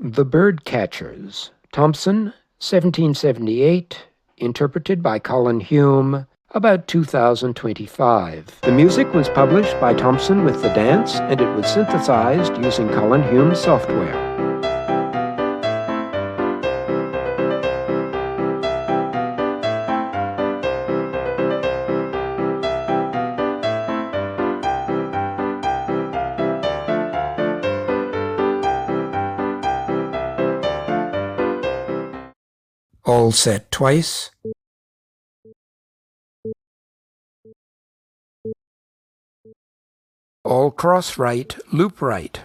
The Bird Catchers, Thompson, 1778, interpreted by Colin Hume, about 2025. The music was published by Thompson with the dance, and it was synthesized using Colin Hume software. All set twice. All cross right, loop right.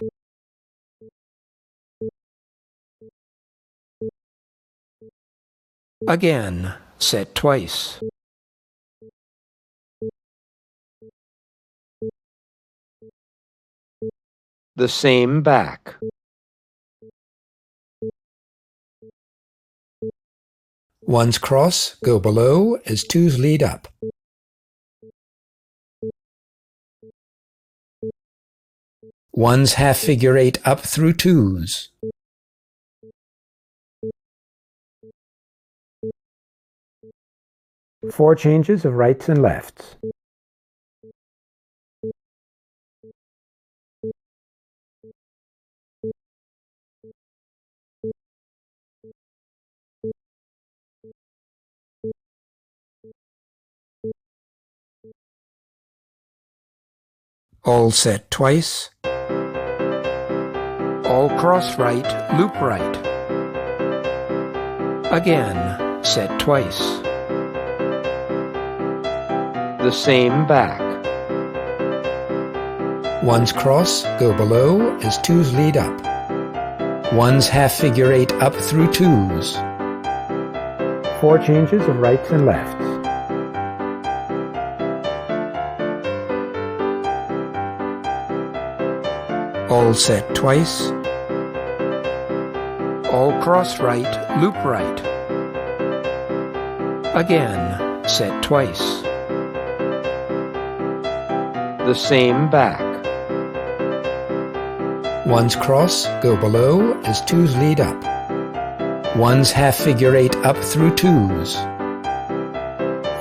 Again, set twice. The same back. Ones cross, go below as twos lead up. Ones half figure eight up through twos. Four changes of rights and lefts. All set twice. All cross right, loop right. Again, set twice. The same back. Ones cross, go below as twos lead up. Ones half figure eight up through twos. Four changes of rights and lefts. All set twice. All cross right, loop right. Again, set twice. The same back. Ones cross, go below as twos lead up. Ones half figure eight up through twos.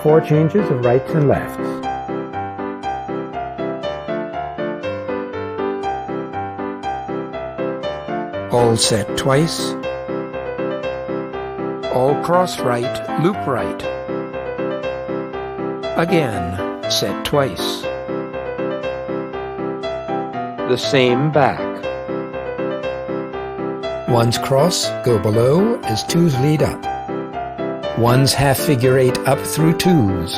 Four changes of rights and lefts. All set twice. All cross right, loop right. Again, set twice. The same back. Ones cross, go below as twos lead up. Ones half figure eight up through twos.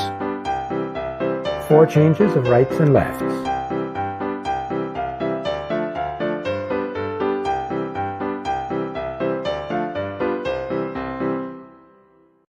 Four changes of rights and lefts.